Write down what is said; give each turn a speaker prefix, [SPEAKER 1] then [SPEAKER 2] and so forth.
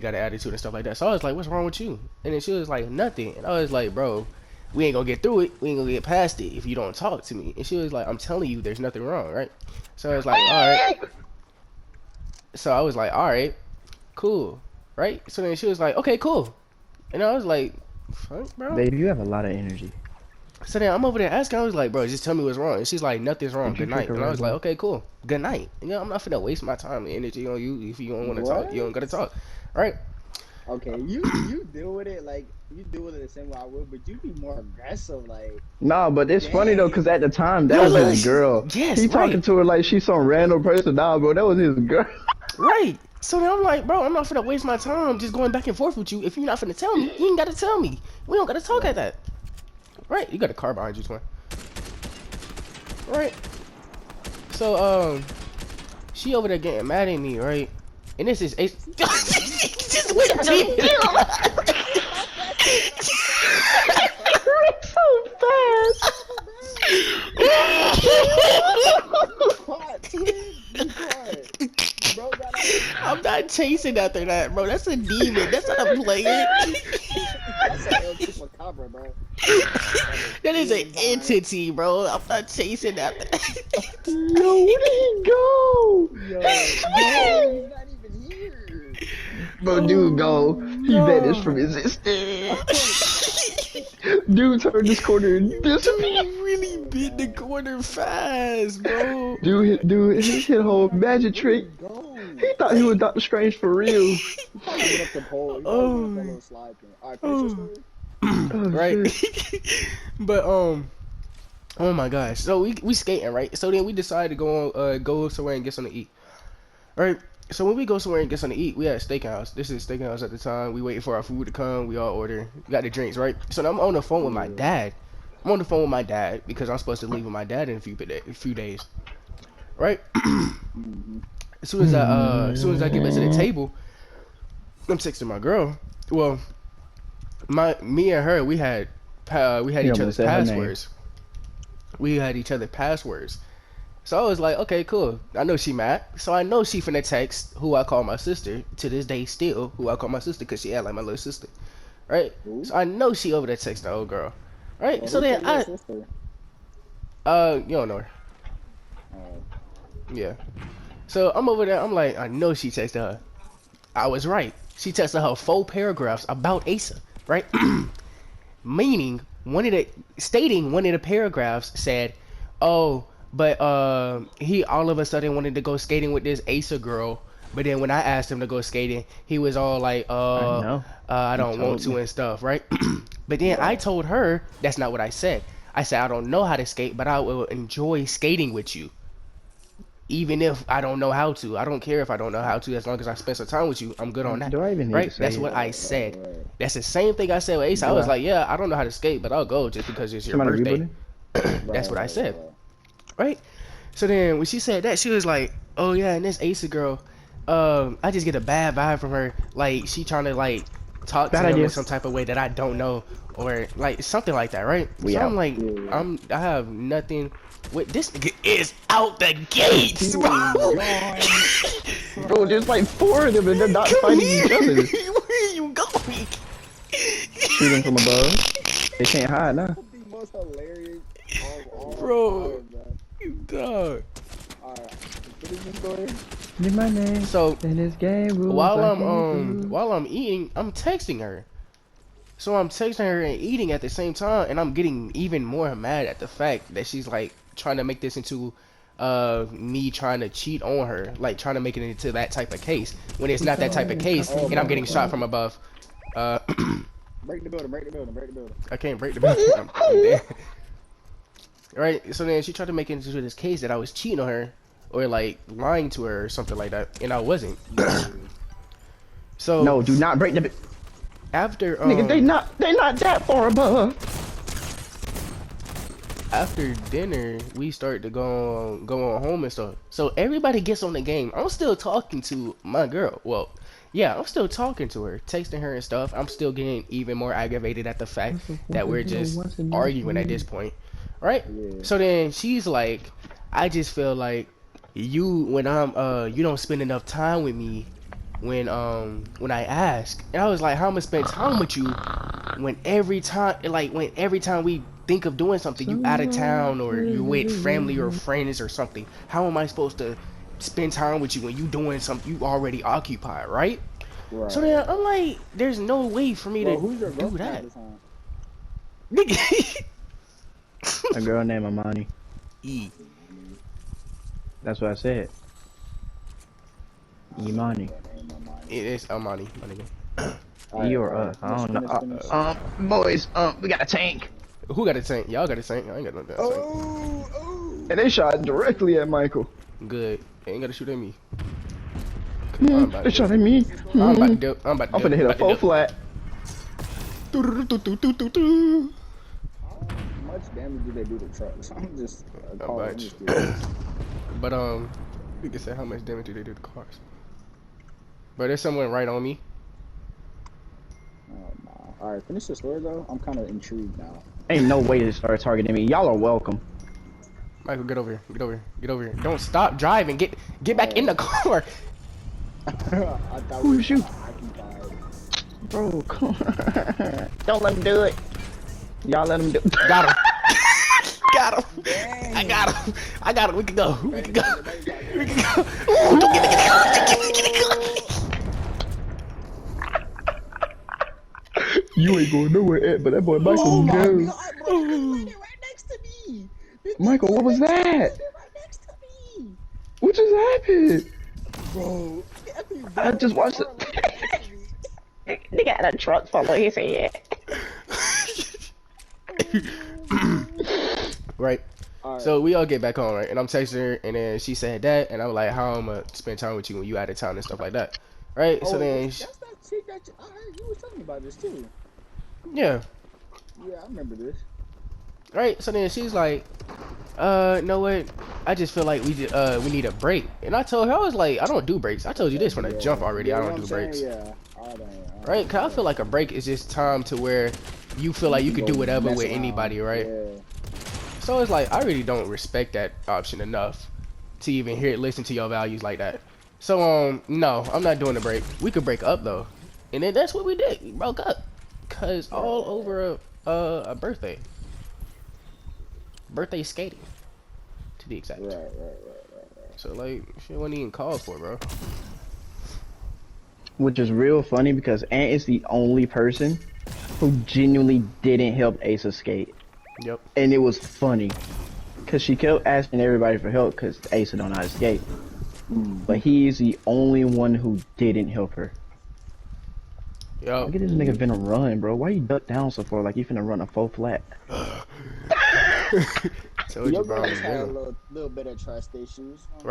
[SPEAKER 1] got an attitude and stuff like that. So I was like, what's wrong with you? And then she was like, nothing. And I was like, bro, we ain't gonna get through it. We ain't gonna get past it if you don't talk to me. And she was like, I'm telling you, there's nothing wrong, right? So I was like, all right. So I was like, all right, cool, right? So then she was like, okay, cool. And I was like, fuck, bro.
[SPEAKER 2] Babe, you have a lot of energy.
[SPEAKER 1] So then I'm over there asking, I was like, bro, just tell me what's wrong. And she's like, nothing's wrong.
[SPEAKER 2] Did you
[SPEAKER 1] Good
[SPEAKER 2] take
[SPEAKER 1] night.
[SPEAKER 2] a
[SPEAKER 1] And I
[SPEAKER 2] Red
[SPEAKER 1] was like,
[SPEAKER 2] Bull?
[SPEAKER 1] okay, cool. Good night. You know, I'm not finna waste my time and energy on you. If you don't want to talk, you don't gotta talk, right?
[SPEAKER 3] Okay, you deal with it like you deal with it the same way I would, but you be more aggressive, like
[SPEAKER 2] Nah, but it's funny though, cause
[SPEAKER 3] dang.
[SPEAKER 2] at the time that
[SPEAKER 1] No,
[SPEAKER 2] was
[SPEAKER 1] look,
[SPEAKER 2] his girl.
[SPEAKER 1] yes,
[SPEAKER 2] He
[SPEAKER 1] right,
[SPEAKER 2] talking to her like she's some random person. Nah, bro, that was his girl.
[SPEAKER 1] right. So then I'm like, bro, I'm not finna waste my time just going back and forth with you. If you're not finna tell me, you ain't gotta tell me. We don't gotta talk at
[SPEAKER 3] Right.
[SPEAKER 1] that, right? You got a car behind you, twin, right? So she over there getting mad at me, right? And this is Ace. Just went deep.
[SPEAKER 2] So fast.
[SPEAKER 3] Caught, twin. You caught. Bro got out.
[SPEAKER 1] I'm not chasing after that, bro. That's a demon. That's not a player.
[SPEAKER 3] That's an El Chupacabra, bro.
[SPEAKER 1] That is an entity, bro. I'm not chasing after that.
[SPEAKER 2] Yo, where did he go?
[SPEAKER 3] Yo, he's not even here.
[SPEAKER 2] Bro, dude, go. He
[SPEAKER 1] no.
[SPEAKER 2] vanished from existence. Dude turned this corner and
[SPEAKER 1] Dude
[SPEAKER 2] disappeared.
[SPEAKER 1] really bit the corner fast, bro.
[SPEAKER 2] Dude, he hit a whole magic trick.
[SPEAKER 3] Go.
[SPEAKER 2] He thought he was Dr. Strange for real.
[SPEAKER 3] He probably went up the pole. He probably
[SPEAKER 1] Oh.
[SPEAKER 3] went up that little slide thing. Alright, finish your story.
[SPEAKER 2] Oh,
[SPEAKER 1] Right?
[SPEAKER 2] shit.
[SPEAKER 1] But oh my gosh. So we skating, right? So then we decided to go somewhere and get something to eat. Right? So when we go somewhere and get something to eat, we at a steakhouse. This is a steakhouse at the time. We waiting for our food to come. We all order. We got the drinks, right? So now I'm on the phone with my dad. I'm on the phone with my dad because I'm supposed to leave with my dad in a few days. Right? As soon as I get back to the table, I'm texting my girl. Well, me and her, we had
[SPEAKER 2] You
[SPEAKER 1] each
[SPEAKER 2] almost
[SPEAKER 1] other's
[SPEAKER 2] said her name.
[SPEAKER 1] passwords. We had each other's passwords. So I was like, okay, cool. I know she mad. So I know she finna text who I call my sister to this day still, who I call my sister because she had like my little sister, right?
[SPEAKER 3] Who?
[SPEAKER 1] So I know she over there texting the old girl, right?
[SPEAKER 3] Well,
[SPEAKER 1] So
[SPEAKER 3] who's
[SPEAKER 1] then
[SPEAKER 3] your little sister?
[SPEAKER 1] you don't know her,
[SPEAKER 3] Uh,
[SPEAKER 1] yeah. So I'm over there. I'm like, I know she texted her. I was right. She texted her 4 paragraphs about Asa, right? Meaning stating one of the paragraphs said, oh, but he all of a sudden wanted to go skating with this Asa girl, but then when I asked him to go skating, he was all like,
[SPEAKER 2] I know.
[SPEAKER 1] I
[SPEAKER 2] You
[SPEAKER 1] don't want
[SPEAKER 2] told
[SPEAKER 1] to
[SPEAKER 2] me.
[SPEAKER 1] and stuff, right? But then I told her that's not what I said. I said I don't know how to skate, but I will enjoy skating with you. Even if I don't know how to, I don't care if I don't know how to. As long as I spend some time with you, I'm good on that.
[SPEAKER 2] Do I even need
[SPEAKER 1] Right?
[SPEAKER 2] to say
[SPEAKER 1] That's
[SPEAKER 2] it?
[SPEAKER 1] what I said.
[SPEAKER 3] right.
[SPEAKER 1] That's the same thing I said with Ace. I
[SPEAKER 2] Do
[SPEAKER 1] was
[SPEAKER 2] I?
[SPEAKER 1] like, yeah, I don't know how to skate, but I'll go just because it's your
[SPEAKER 2] Somebody
[SPEAKER 1] birthday.
[SPEAKER 2] rebooting?
[SPEAKER 1] That's what I
[SPEAKER 3] Right,
[SPEAKER 1] said,
[SPEAKER 3] right.
[SPEAKER 1] right? So then when she said that, she was like, oh yeah, and this Asa girl, I just get a bad vibe from her. Like she trying to like talk
[SPEAKER 2] Bad
[SPEAKER 1] to him
[SPEAKER 2] idea.
[SPEAKER 1] in some type of way that I don't know, or like something like that, right?
[SPEAKER 2] We
[SPEAKER 1] so
[SPEAKER 2] out.
[SPEAKER 1] I'm like,
[SPEAKER 3] Yeah.
[SPEAKER 1] I have nothing. Wait, this nigga is out the gates, bro.
[SPEAKER 2] Bro, there's like 4 of them and they're not
[SPEAKER 1] Come
[SPEAKER 2] fighting
[SPEAKER 1] here.
[SPEAKER 2] each other.
[SPEAKER 1] Where are you going?
[SPEAKER 2] Shooting from above. They can't hide now.
[SPEAKER 3] The most hilarious of all
[SPEAKER 1] Bro.
[SPEAKER 3] time, bro.
[SPEAKER 1] You dog.
[SPEAKER 3] Alright, finish your story.
[SPEAKER 2] Need my name.
[SPEAKER 1] So
[SPEAKER 2] In this game rules
[SPEAKER 1] while
[SPEAKER 2] I
[SPEAKER 1] I'm
[SPEAKER 2] can't lose.
[SPEAKER 1] while I'm eating, I'm texting her. So I'm texting her and eating at the same time, and I'm getting even more mad at the fact that she's like trying to make this into me trying to cheat on her, like trying to make it into that type of case when it's not that type of case, and I'm getting shot from above.
[SPEAKER 3] Break the building, break the building, break the building.
[SPEAKER 1] I can't break the building. I'm dead. Right? So then she tried to make it into this case that I was cheating on her or like lying to her or something like that, and I wasn't. So
[SPEAKER 2] No, do not break the.
[SPEAKER 1] after
[SPEAKER 2] Nigga, they not that far above.
[SPEAKER 1] after dinner, we start to go on home and stuff. So everybody gets on the game. I'm still talking to my girl. Well, yeah, I'm still talking to her, texting her and stuff. I'm still getting even more aggravated at the fact that we're just arguing at this point, right?
[SPEAKER 3] Yeah.
[SPEAKER 1] So then she's like, I just feel like you when I'm you don't spend enough time with me when I asked, and I was like, how I'm gonna spend time with you when every time we think of doing something, you out of town or you with family or friends or something. How am I supposed to spend time with you when you doing something you already occupied, right?
[SPEAKER 3] Right.
[SPEAKER 1] So then I'm like, there's no way for me
[SPEAKER 3] Well,
[SPEAKER 1] to
[SPEAKER 3] who's your
[SPEAKER 1] do
[SPEAKER 3] girlfriend
[SPEAKER 1] that.
[SPEAKER 3] at this time?
[SPEAKER 1] Nigga.
[SPEAKER 2] A girl named Amani.
[SPEAKER 1] E.
[SPEAKER 2] That's what I said. Imani.
[SPEAKER 1] It is Amani, my nigga.
[SPEAKER 2] E or us. I don't know.
[SPEAKER 3] Finish.
[SPEAKER 2] Boys, we got a tank.
[SPEAKER 1] Who got a tank? Y'all got a tank. I ain't got no damn tank.
[SPEAKER 3] Oh.
[SPEAKER 2] And they shot directly at Michael.
[SPEAKER 1] Good. They ain't gotta shoot at me.
[SPEAKER 2] They shot at me.
[SPEAKER 1] I'm about to do. I'm
[SPEAKER 2] finna hit a full flat.
[SPEAKER 3] How much damage do they do to trucks? I'm just calling
[SPEAKER 1] much.
[SPEAKER 3] this.
[SPEAKER 1] But we can say how much damage do they do to cars. But there's someone right on me.
[SPEAKER 3] Oh, nah. All right, finish the story though. I'm kind of intrigued now.
[SPEAKER 2] Ain't no way to start targeting me. Y'all are welcome.
[SPEAKER 1] Michael, get over here. Get over here. Get over here. Don't stop driving. Get back in the car.
[SPEAKER 3] I thought
[SPEAKER 2] Who
[SPEAKER 3] we
[SPEAKER 2] is you?
[SPEAKER 3] occupied.
[SPEAKER 2] Bro, come on. Don't let him do it. Y'all let him do it.
[SPEAKER 1] Got him. Got him.
[SPEAKER 3] Dang.
[SPEAKER 1] I got him. I got him. We can go. We can go. We can go.
[SPEAKER 2] You ain't going nowhere, Ed, but that boy Michael
[SPEAKER 3] Oh my
[SPEAKER 2] goes.
[SPEAKER 3] God, bro, you landed right next to me.
[SPEAKER 2] Michael, what was that?
[SPEAKER 3] Right next to me.
[SPEAKER 2] What just happened?
[SPEAKER 3] Bro,
[SPEAKER 2] I just watched it. They got a truck full of his head.
[SPEAKER 1] Right.
[SPEAKER 3] Alright.
[SPEAKER 1] So we all get back on, right? And I'm texting her, and then she said that, and I'm like, how I'm gonna spend time with you when you out of town and stuff like that, right? So then,
[SPEAKER 3] that's that chick that I heard you was telling me about this too.
[SPEAKER 1] yeah,
[SPEAKER 3] Yeah, I remember this.
[SPEAKER 1] right. So then she's like, know what? I just feel like we need a break. And I told her, I was like, I don't do breaks. I told you this from the jump already. I don't do breaks,
[SPEAKER 3] Yeah, I don't.
[SPEAKER 1] right? Cause I feel like a break is just time to where you feel like you can do whatever
[SPEAKER 3] Mess
[SPEAKER 1] with
[SPEAKER 3] around.
[SPEAKER 1] anybody, right?
[SPEAKER 3] Yeah.
[SPEAKER 1] So it's like I really don't respect that option enough to even listen to your values like that. So no, I'm not doing a break. We could break up though, and then that's what we did. We broke up, cause all over a birthday skating, to be exact.
[SPEAKER 3] Right.
[SPEAKER 1] So like, shit wasn't even called for, bro.
[SPEAKER 2] Which is real funny because Ant is the only person who genuinely didn't help Asa skate.
[SPEAKER 1] Yep.
[SPEAKER 2] And it was funny. Because she kept asking everybody for help because Asa don't know how to skate. But he's the only one who didn't help her.
[SPEAKER 1] Yo.
[SPEAKER 2] Look at this nigga finna run, bro. Why you duck down so far like you finna run a full flat?
[SPEAKER 1] Told you,
[SPEAKER 3] Your
[SPEAKER 1] bro.
[SPEAKER 3] girl just had a little bit of trust issues.
[SPEAKER 1] Right.